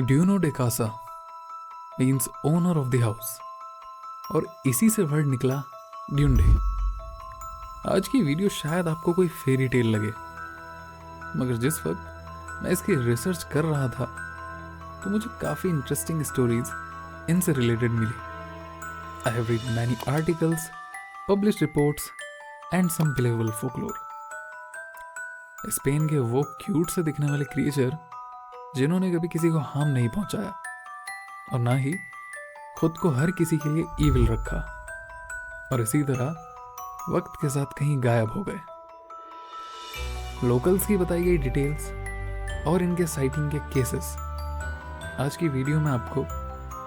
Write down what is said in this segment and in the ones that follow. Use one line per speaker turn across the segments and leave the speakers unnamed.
ड्यूनो डे कासा means owner of the house, और इसी से वर्ड निकला ड्यून डे। आज की वीडियो शायद आपको कोई फेरी टेल लगे, मगर जिस वक्त मैं इसकी रिसर्च कर रहा था तो मुझे काफ़ी इंटरेस्टिंग स्टोरीज इनसे रिलेटेड मिली। I have read many articles, publish reports and some believable folklore. Spain के वो क्यूट से दिखने वाले क्रिएचर जिन्होंने कभी किसी को हार्म नहीं पहुंचाया और ना ही खुद को हर किसी के लिए ईविल रखा, और इसी तरह वक्त के साथ कहीं गायब हो गए। लोकल्स की बताई गई डिटेल्स और इनके साइटिंग के केसेस आज की वीडियो में आपको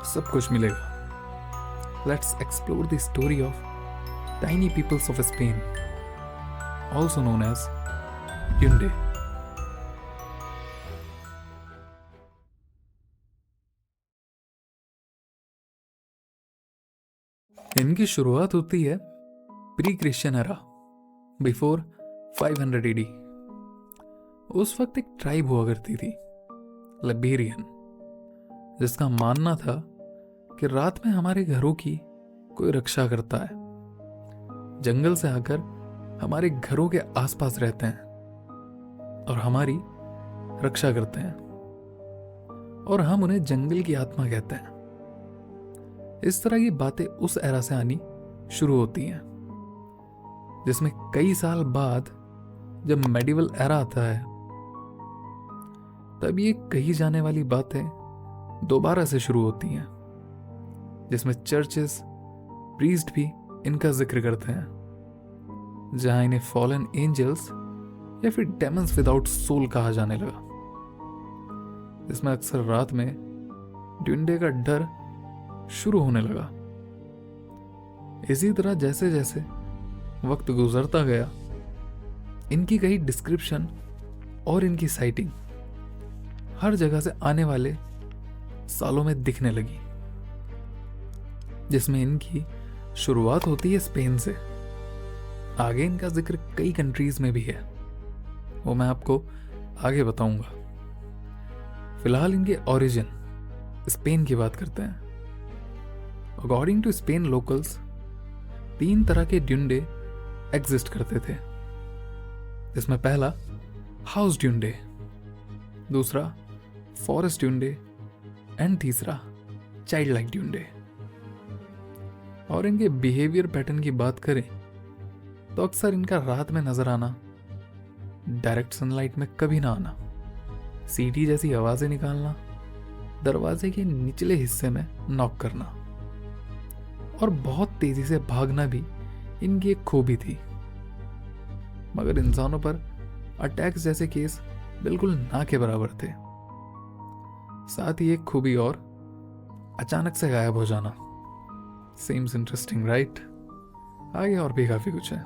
सब कुछ मिलेगा। Let's explore the story of tiny peoples of Spain, also known as duende. इनकी शुरुआत होती है pre Christian era, before 500 AD. उस वक्त एक ट्राइब हुआ करती थी, लिबेरियन, जिसका मानना था कि रात में हमारे घरों की कोई रक्षा करता है, जंगल से आकर हमारे घरों के आसपास रहते हैं और हमारी रक्षा करते हैं, और हम उन्हें जंगल की आत्मा कहते हैं। इस तरह की बातें उस एरा से आनी शुरू होती हैं, जिसमें कई साल बाद जब मेडिवल एरा आता है तब ये कही जाने वाली बातें दोबारा से शुरू होती हैं, जिसमें चर्चेस, प्रीस्ट भी इनका जिक्र करते हैं, जहां इन्हें फॉलन एंजल्स या फिर डेमन्स विदाउट सोल कहा जाने लगा, जिसमें अक्सर रात में ड्यून डे का डर शुरू होने लगा। इसी तरह जैसे जैसे वक्त गुजरता गया, इनकी कई डिस्क्रिप्शन और इनकी साइटिंग हर जगह से आने वाले सालों में दिखने लगी, जिसमें इनकी शुरुआत होती है स्पेन से। आगे इनका जिक्र कई कंट्रीज में भी है, वो मैं आपको आगे बताऊंगा। फिलहाल इनके ओरिजिन स्पेन की बात करते हैं। अकॉर्डिंग टू स्पेन लोकल्स, 3 तरह के ड्यून डे एग्जिस्ट करते थे, जिसमें पहला हाउस ड्यून डे, दूसरा फॉरेस्ट ड्यून डे एंड तीसरा चाइल्ड लाइक ड्यून डे। और इनके बिहेवियर पैटर्न की बात करें तो अक्सर इनका रात में नजर आना, डायरेक्ट सनलाइट में कभी ना आना, सीटी जैसी आवाजें निकालना, दरवाजे के निचले हिस्से में नॉक करना, और बहुत तेजी से भागना भी इनकी एक खूबी थी। मगर इंसानों पर अटैक्स जैसे केस बिल्कुल ना के बराबर थे। साथ ही एक खूबी और, अचानक से गायब हो जाना। Seems interesting right? आगे और भी काफी कुछ है।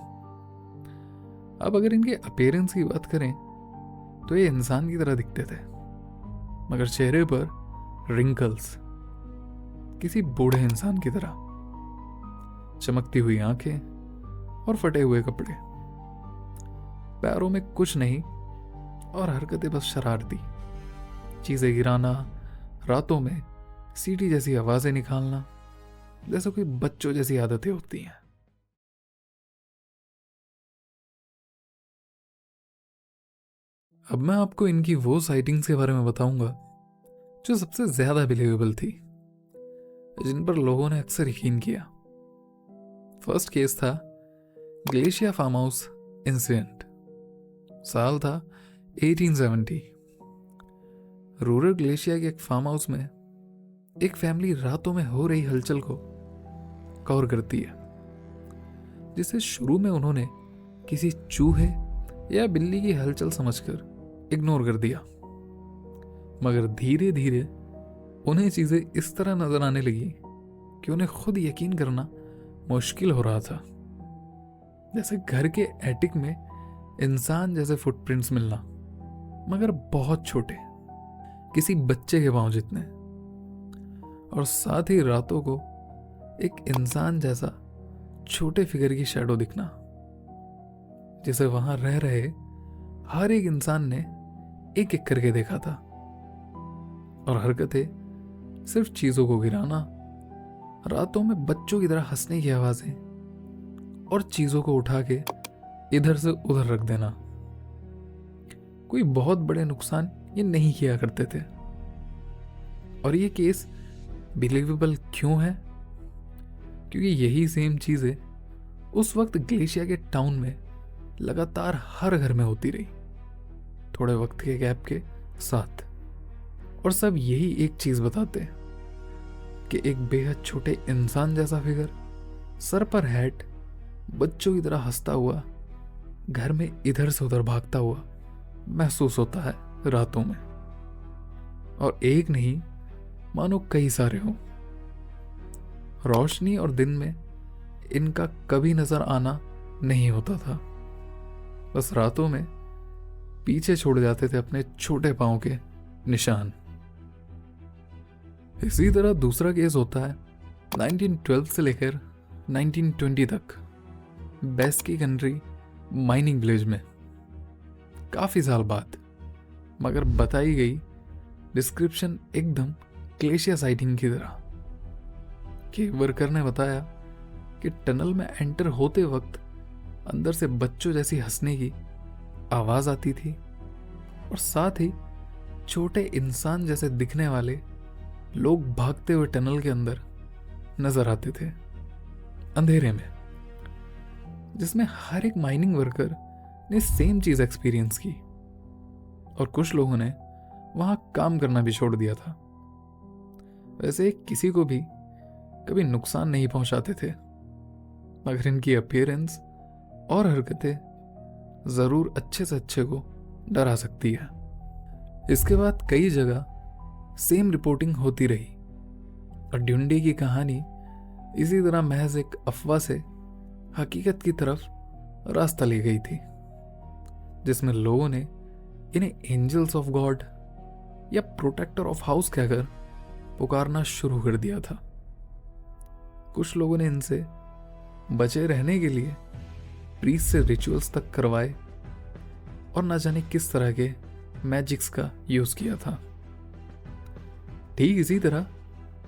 अब अगर इनके अपीयरेंस की बात करें तो ये इंसान की तरह दिखते थे, मगर चेहरे पर रिंकल्स, किसी बूढ़े इंसान की तरह, चमकती हुई आंखें और फटे हुए कपड़े, पैरों में कुछ नहीं और हरकतें बस शरारती, चीजें गिराना, रातों में सीटी जैसी आवाजें निकालना, जैसे कोई बच्चों जैसी आदतें होती हैं। अब मैं आपको इनकी वो साइटिंग्स के बारे में बताऊंगा जो सबसे ज्यादा बिलीवेबल थी, जिन पर लोगों ने अक्सर यकीन किया। फर्स्ट केस था ग्लेशिया फार्म हाउस इंसिडेंट। साल था 1870। रूरल ग्लेशिया के एक फार्म हाउस में एक फैमिली रातों में हो रही हलचल को कवर करती है, जिसे शुरू में उन्होंने किसी चूहे या बिल्ली की हलचल समझकर इग्नोर कर दिया, मगर धीरे धीरे उन्हें चीजें इस तरह नजर आने लगी कि उन्हें खुद यकीन करना मुश्किल हो रहा था। जैसे घर के एटिक में इंसान जैसे फुटप्रिंट्स मिलना, मगर बहुत छोटे, किसी बच्चे के पांव जितने, और साथ ही रातों को एक इंसान जैसा छोटे फिगर की शैडो दिखना, जिसे वहां रह रहे हर एक इंसान ने एक एक करके देखा था। और हरकतें सिर्फ चीजों को गिराना, रातों में बच्चों की तरह हंसने की आवाजें और चीजों को उठा के इधर से उधर रख देना। कोई बहुत बड़े नुकसान ये नहीं किया करते थे। और ये केस बिलीवेबल क्यों है? क्योंकि यही सेम चीजें उस वक्त ग्लेशिया के टाउन में लगातार हर घर में होती रही, थोड़े वक्त के गैप के साथ। और सब यही एक चीज बताते हैं कि एक बेहद छोटे इंसान जैसा फिगर, सर पर हैट, बच्चों की तरह हंसता हुआ, घर में इधर से उधर भागता हुआ महसूस होता है रातों में। और एक नहीं, मानो कई सारे हों। रोशनी और दिन में इनका कभी नजर आना नहीं होता था, बस रातों में पीछे छोड़ जाते थे अपने छोटे पांव के निशान। इसी तरह दूसरा केस होता है 1912 से लेकर 1920 तक बेस्की कंट्री माइनिंग विलेज में, काफी साल बाद। मगर बताई गई डिस्क्रिप्शन एकदम ग्लेशियर साइटिंग की तरह। कि वर्कर ने बताया कि टनल में एंटर होते वक्त अंदर से बच्चों जैसी हंसने की आवाज आती थी और साथ ही छोटे इंसान जैसे दिखने वाले लोग भागते हुए टनल के अंदर नजर आते थे अंधेरे में, जिसमें हर एक माइनिंग वर्कर ने सेम चीज एक्सपीरियंस की। और कुछ लोगों ने वहां काम करना भी छोड़ दिया था। वैसे किसी को भी कभी नुकसान नहीं पहुंचाते थे, मगर इनकी अपीयरेंस और हरकतें जरूर अच्छे से अच्छे को डरा सकती है। इसके बाद कई जगह सेम रिपोर्टिंग होती रही और ड्यूंडे की कहानी इसी तरह महज एक अफवाह से हकीकत की तरफ रास्ता ले गई थी, जिसमें लोगों ने इन्हें एंजल्स ऑफ गॉड या प्रोटेक्टर ऑफ हाउस कहकर पुकारना शुरू कर दिया था। कुछ लोगों ने इनसे बचे रहने के लिए प्रीस्ट से रिचुअल्स तक करवाए और न जाने किस तरह के मैजिक्स का यूज किया था। ठीक इसी तरह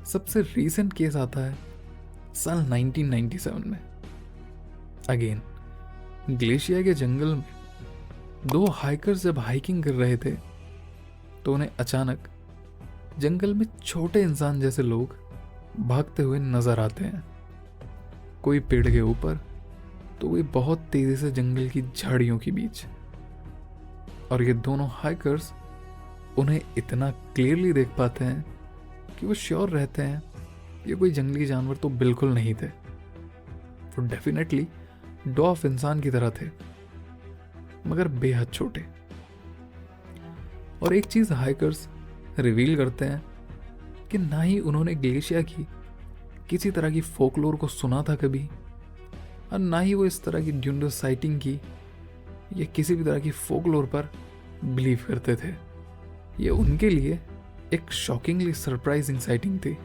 सबसे रीसेंट केस आता है साल 1997 में। अगेन ग्लेशिया के जंगल में दो हाइकर्स जब हाइकिंग कर रहे थे तो उन्हें अचानक जंगल में छोटे इंसान जैसे लोग भागते हुए नजर आते हैं, कोई पेड़ के ऊपर तो कोई बहुत तेजी से जंगल की झाड़ियों के बीच। और ये दोनों हाइकर्स उन्हें इतना क्लियरली देख पाते हैं कि वो श्योर रहते हैं ये कोई जंगली जानवर तो बिल्कुल नहीं थे, वो डेफिनेटली डॉफ इंसान की तरह थे, मगर बेहद छोटे। और एक चीज हाइकर्स रिवील करते हैं कि ना ही उन्होंने ग्लेशिया की किसी तरह की फोकलोर को सुना था कभी, और ना ही वो इस तरह की ड्यूंडो साइटिंग की या किसी भी तरह की फोकलोर पर बिलीव करते थे। ये उनके लिए एक शॉकिंगली सरप्राइजिंग साइटिंग थी।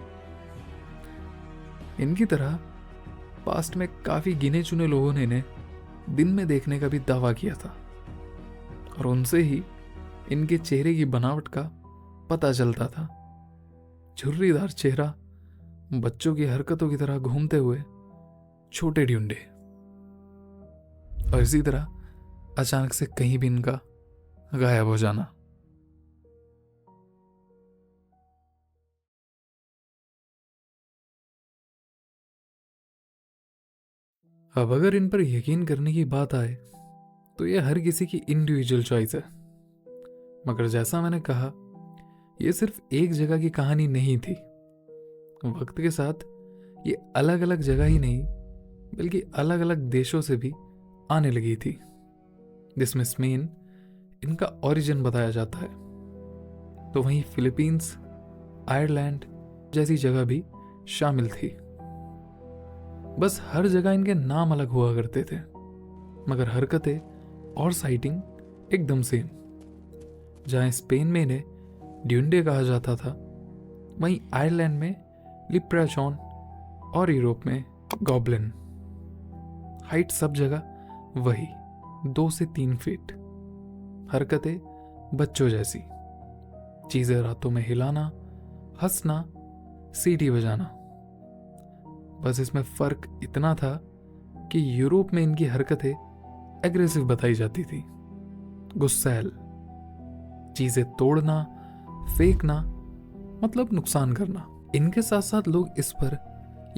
इनकी तरह पास्ट में काफी गिने चुने लोगों ने इन्हें दिन में देखने का भी दावा किया था, और उनसे ही इनके चेहरे की बनावट का पता चलता था। झुर्रीदार चेहरा, बच्चों की हरकतों की तरह घूमते हुए छोटे ड्यूंडे, और इसी तरह अचानक से कहीं भी इनका गायब हो जाना। अब अगर इन पर यकीन करने की बात आए तो यह हर किसी की इंडिविजुअल चॉइस है, मगर जैसा मैंने कहा यह सिर्फ एक जगह की कहानी नहीं थी। वक्त के साथ ये अलग अलग जगह ही नहीं बल्कि अलग अलग देशों से भी आने लगी थी, जिसमें स्पेन इनका ओरिजिन बताया जाता है, तो वहीं फिलीपींस, आयरलैंड जैसी जगह भी शामिल थी। बस हर जगह इनके नाम अलग हुआ करते थे, मगर हरकतें और साइटिंग एकदम सेम। जहां स्पेन में इन्हें ड्यूंडे कहा जाता था, वहीं आयरलैंड में लिप्राचॉन और यूरोप में गॉब्लिन। हाइट सब जगह वही 2 से 3 फीट। हरकतें बच्चों जैसी, चीजें रातों में हिलाना, हंसना, सीटी बजाना। बस इसमें फर्क इतना था कि यूरोप में इनकी हरकतें एग्रेसिव बताई जाती थी, गुस्सैल, चीजें तोड़ना, फेंकना, मतलब नुकसान करना। इनके साथ साथ लोग इस पर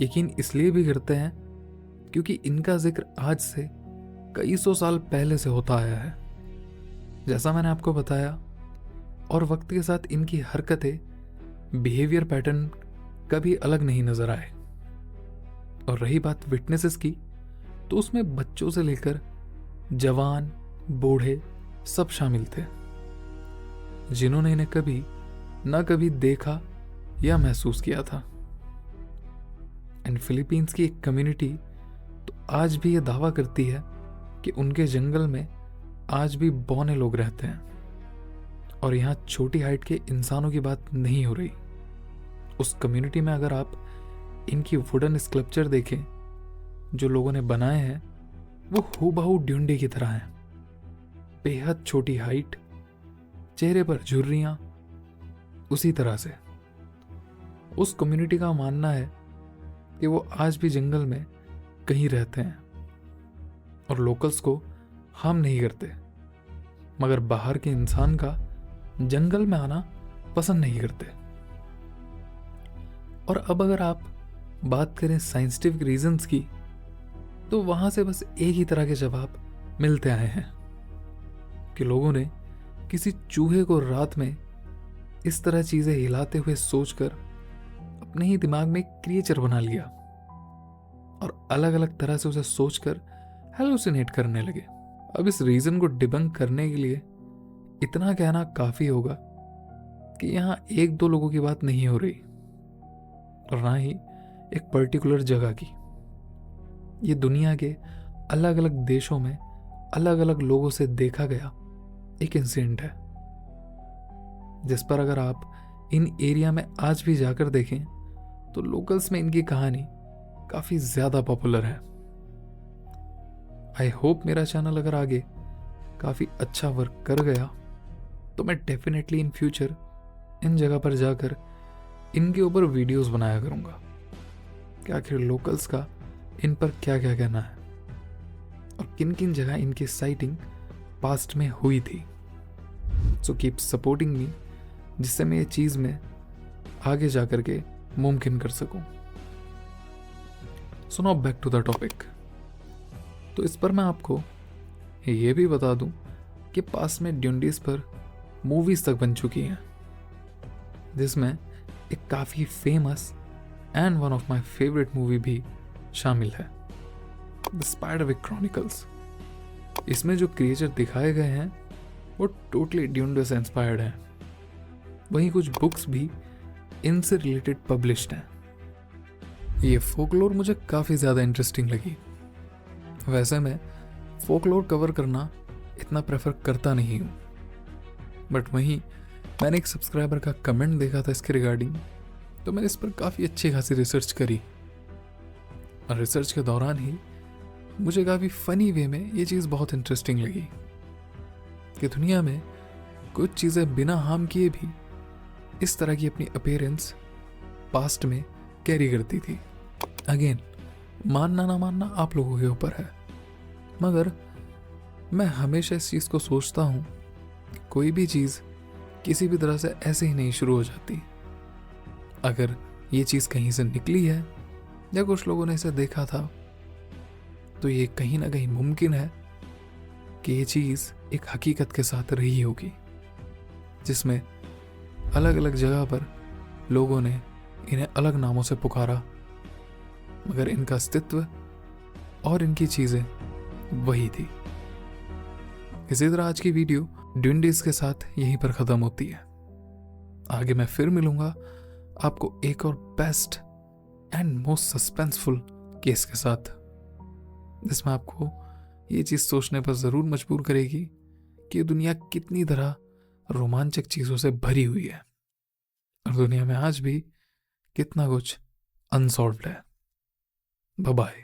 यकीन इसलिए भी करते हैं क्योंकि इनका जिक्र आज से कई सौ साल पहले से होता आया है, जैसा मैंने आपको बताया। और वक्त के साथ इनकी हरकतें, बिहेवियर पैटर्न कभी अलग नहीं नजर आए। और रही बात विटनेसेस की, तो उसमें बच्चों से लेकर जवान, बूढ़े सब शामिल थे, जिन्होंने इन्हें कभी ना कभी देखा या महसूस किया था। एंड फिलीपींस की एक कम्युनिटी तो आज भी यह दावा करती है कि उनके जंगल में आज भी बौने लोग रहते हैं। और यहाँ छोटी हाइट के इंसानों की बात नहीं हो रही। उस कम्युनिटी में अगर आप इनकी वुडन स्कल्पचर देखें जो लोगों ने बनाए हैं, वो हूबहू ड्यूंडे की तरह हैं। बेहद छोटी हाइट, चेहरे पर झुर्रियां, उसी तरह से। उस कम्युनिटी का मानना है कि वो आज भी जंगल में कहीं रहते हैं और लोकल्स को हार्म नहीं करते, मगर बाहर के इंसान का जंगल में आना पसंद नहीं करते। और अब अगर आप बात करें साइंटिफिक रीजंस की, तो वहां से बस एक ही तरह के जवाब मिलते आए हैं कि लोगों ने किसी चूहे को रात में इस तरह चीजें हिलाते हुए सोचकर अपने ही दिमाग में एक क्रिएचर बना लिया और अलग अलग तरह से उसे सोचकर हेलुसिनेट करने लगे। अब इस रीजन को डिबंक करने के लिए इतना कहना काफी होगा कि यहाँ एक दो लोगों की बात नहीं हो रही और ना ही एक पर्टिकुलर जगह की। ये दुनिया के अलग अलग देशों में अलग अलग लोगों से देखा गया एक इंसिडेंट है, जिस पर अगर आप इन एरिया में आज भी जाकर देखें तो लोकल्स में इनकी कहानी काफी ज्यादा पॉपुलर है। आई होप मेरा चैनल अगर आगे काफी अच्छा वर्क कर गया तो मैं डेफिनेटली इन फ्यूचर इन जगह पर जाकर इनके ऊपर वीडियोस बनाया करूंगा कि आखिर लोकल्स का इन पर क्या क्या कहना है और किन किन जगह इनकी साइटिंग पास्ट में हुई थी। सो कीप सपोर्टिंग मी, जिससे मैं ये चीज में आगे जाकर के मुमकिन कर सकूं। So now back to the topic. तो इस पर मैं आपको ये भी बता दूं कि पास में ड्यूंडीज पर मूवीज तक बन चुकी हैं, जिसमें एक काफी famous and one of my favourite movie भी शामिल है, द स्पाइडरविक क्रॉनिकल्स। इसमें जो क्रिएचर दिखाए गए हैं वो टोटली ड्यूंडे से इंस्पायर्ड हैं। वहीं कुछ बुक्स भी इनसे रिलेटेड पब्लिश्ड हैं। ये फोकलोर मुझे काफ़ी ज़्यादा इंटरेस्टिंग लगी। वैसे मैं फोकलोर कवर करना इतना प्रेफर करता नहीं हूँ, बट वहीं मैंने एक सब्सक्राइबर का कमेंट देखा था इसके रिगार्डिंग, तो मैंने इस पर काफ़ी अच्छी खासी रिसर्च करी और रिसर्च के दौरान ही मुझे काफ़ी फनी वे में ये चीज़ बहुत इंटरेस्टिंग लगी कि दुनिया में कुछ चीज़ें बिना हार्म किए भी इस तरह की अपनी अपीयरेंस पास्ट में कैरी करती थी। अगेन, मानना ना मानना आप लोगों के ऊपर है, मगर मैं हमेशा इस चीज़ को सोचता हूँ कि कोई भी चीज़ किसी भी तरह से ऐसे ही नहीं शुरू हो जाती। अगर ये चीज़ कहीं से निकली है या कुछ लोगों ने इसे देखा था, तो ये कहीं ना कहीं मुमकिन है कि ये चीज़ एक हकीकत के साथ रही होगी, जिसमें अलग अलग जगह पर लोगों ने इन्हें अलग नामों से पुकारा, मगर इनका अस्तित्व और इनकी चीज़ें वही थी। इसी तरह आज की वीडियो ड्यूंडीज के साथ यहीं पर ख़त्म होती है। आगे मैं फिर मिलूंगा आपको एक और best and most suspenseful case के साथ, जिसमें आपको ये चीज़ सोचने पर ज़रूर मजबूर करेगी कि दुनिया कितनी तरह रोमांचक चीज़ों से भरी हुई है और दुनिया में आज भी कितना कुछ अनसॉल्व्ड है। Bye bye.